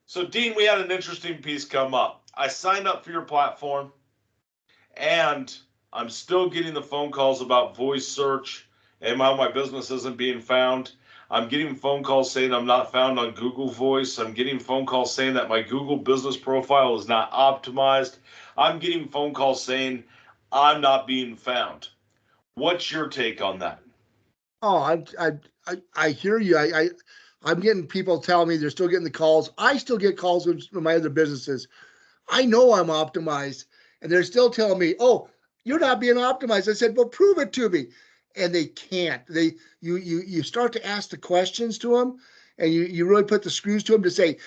So, Dean, we had an interesting piece come up. I signed up for your platform, and I'm still getting the phone calls about voice search and my business isn't being found. I'm getting phone calls saying I'm not found on Google Voice. I'm getting phone calls saying that my Google business profile is not optimized. I'm getting phone calls saying I'm not being found. What's your take on that? Oh, I hear you. I'm getting people telling me they're still getting the calls. I still get calls from my other businesses. I know I'm optimized, and they're still telling me, "Oh, you're not being optimized." I said, "Well, prove it to me," and they can't. You start to ask the questions to them, and you really put the screws to them to say,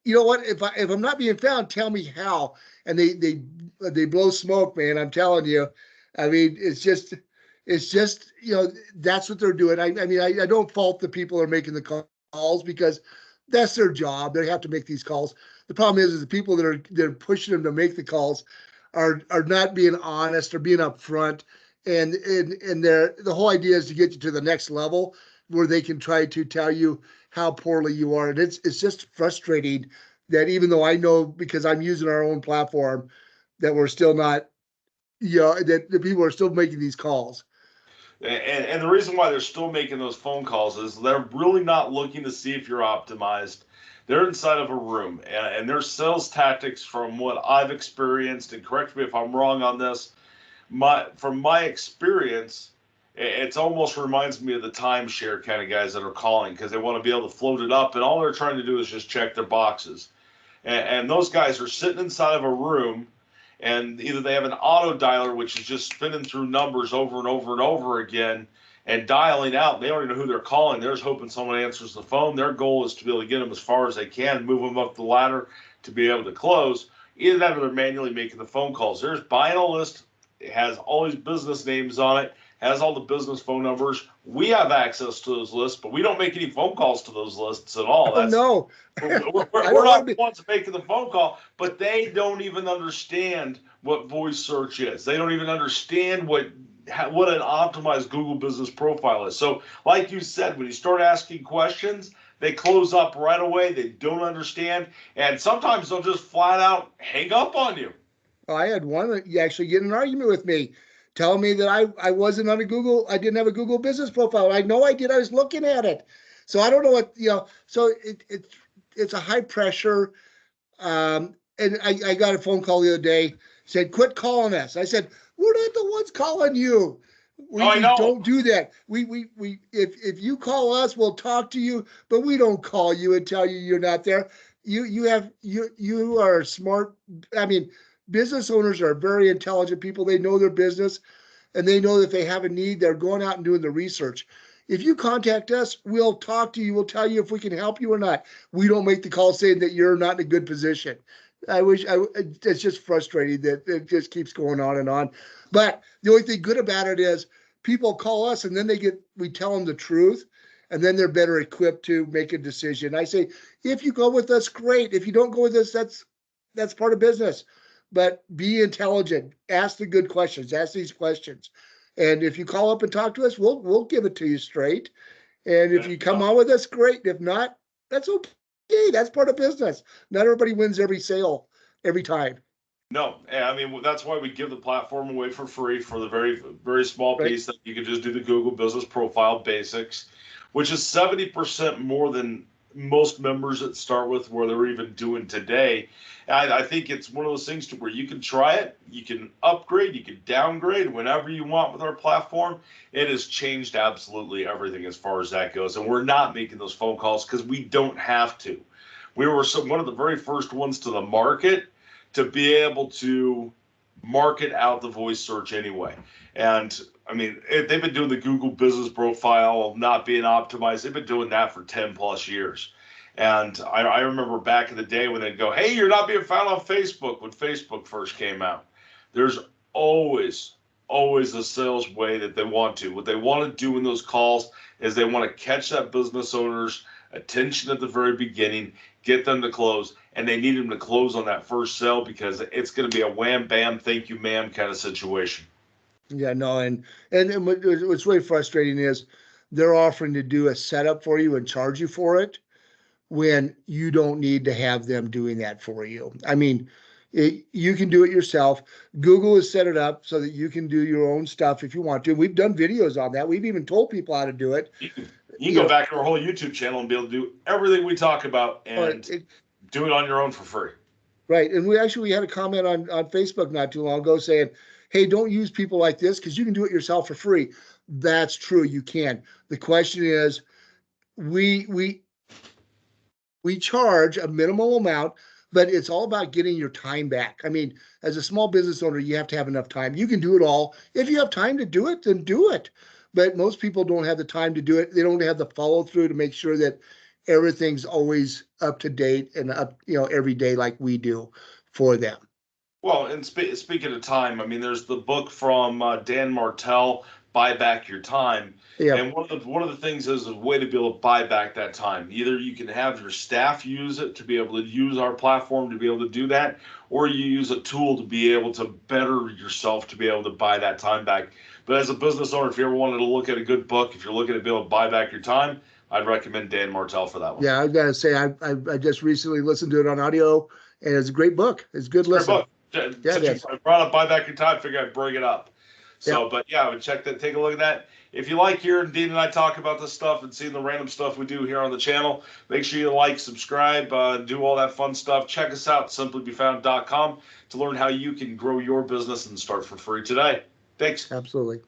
you know what? If I'm not being found, tell me how. And they blow smoke, man. I'm telling you. I mean, it's just that's what they're doing. I mean, I don't fault the people who are making the calls because that's their job. They have to make these calls. The problem is the people they're pushing them to make the calls are not being honest or being upfront. And the whole idea is to get you to the next level where they can try to tell you how poorly you are. And it's just frustrating that even though I know because I'm using our own platform that we're still not, that the people are still making these calls. And the reason why they're still making those phone calls is they're really not looking to see if you're optimized. They're inside of a room, and their sales tactics, from what I've experienced, and correct me if I'm wrong on this, from my experience, it almost reminds me of the timeshare kind of guys that are calling because they want to be able to float it up, and all they're trying to do is just check their boxes. And those guys are sitting inside of a room, and either they have an auto dialer, which is just spinning through numbers over and over and over again and dialing out. They don't even know who they're calling. They're just hoping someone answers the phone. Their goal is to be able to get them as far as they can, move them up the ladder to be able to close. Either that or they're manually making the phone calls. They're just buying a list. It has all these business names on it, has all the business phone numbers. We have access to those lists, but we don't make any phone calls to those lists at all. Oh no, We're not the ones making the phone call, but they don't even understand what voice search is. They don't even understand what an optimized Google business profile is. So, like you said, when you start asking questions, they close up right away. They don't understand, and sometimes they'll just flat out hang up on you. I had one that actually get in an argument with me, telling me that I wasn't on a Google, I didn't have a Google business profile. I know I did. I was looking at it. So I don't know what, so it's a high pressure. And I got a phone call the other day, said, quit calling us. I said, we're not the ones calling you. We don't do that. If you call us, we'll talk to you, but we don't call you and tell you you're not there. You are smart. I mean, business owners are very intelligent people. They know their business and they know that if they have a need, they're going out and doing the research. If you contact us, we'll talk to you. We'll tell you if we can help you or not. We don't make the call saying that you're not in a good position. It's just frustrating that it just keeps going on and on. But the only thing good about it is people call us and then we tell them the truth and then they're better equipped to make a decision. I say, if you go with us, great. If you don't go with us, that's part of business. But be intelligent. Ask the good questions. Ask these questions. And if you call up and talk to us, we'll give it to you straight. And if you come on with us, great. If not, that's okay. That's part of business. Not everybody wins every sale every time. No, I mean that's why we give the platform away for free for the very very small Right? piece that you can just do the Google Business Profile Basics, which is 70% more than most members that start with where they're even doing today. And I think it's one of those things to where you can try it, you can upgrade, you can downgrade whenever you want with our platform. It has changed absolutely everything as far as that goes, and we're not making those phone calls because we don't have to. We were one of the very first ones to the market to be able to market out the voice search anyway. And I mean, they've been doing the Google business profile not being optimized. They've been doing that for 10 plus years. And I remember back in the day when they'd go, hey, you're not being found on Facebook when Facebook first came out. There's always a sales way that they want to. What they want to do in those calls is they want to catch that business owner's attention at the very beginning, get them to close, and they need them to close on that first sale because it's going to be a wham, bam, thank you, ma'am kind of situation. Yeah, no, and what's really frustrating is they're offering to do a setup for you and charge you for it, when you don't need to have them doing that for you. I mean, you can do it yourself. Google has set it up so that you can do your own stuff if you want to. We've done videos on that. We've even told people how to do it. You can go back to our whole YouTube channel and be able to do everything we talk about and do it on your own for free. Right. And we had a comment on Facebook not too long ago saying, hey, don't use people like this because you can do it yourself for free. That's true. You can. The question is, we charge a minimal amount, but it's all about getting your time back. I mean, as a small business owner, you have to have enough time. You can do it all. If you have time to do it, then do it. But most people don't have the time to do it. They don't have the follow through to make sure that everything's always up to date and up, every day like we do for them. Well, and speaking of time, I mean, there's the book from Dan Martell, Buy Back Your Time. Yeah. And one of the things is a way to be able to buy back that time. Either you can have your staff use it to be able to use our platform to be able to do that, or you use a tool to be able to better yourself to be able to buy that time back. But as a business owner, if you ever wanted to look at a good book, if you're looking to be able to buy back your time, I'd recommend Dan Martell for that one. Yeah, I gotta say, I just recently listened to it on audio, and it's a great book. It's a good listen. Great book. Since you brought up Buy Back Your Time, figure I'd bring it up. So, But yeah, I would check that, take a look at that. If you like hearing Dean and I talk about this stuff and seeing the random stuff we do here on the channel, make sure you like, subscribe, do all that fun stuff. Check us out, simplybefound.com, to learn how you can grow your business and start for free today. Thanks. Absolutely.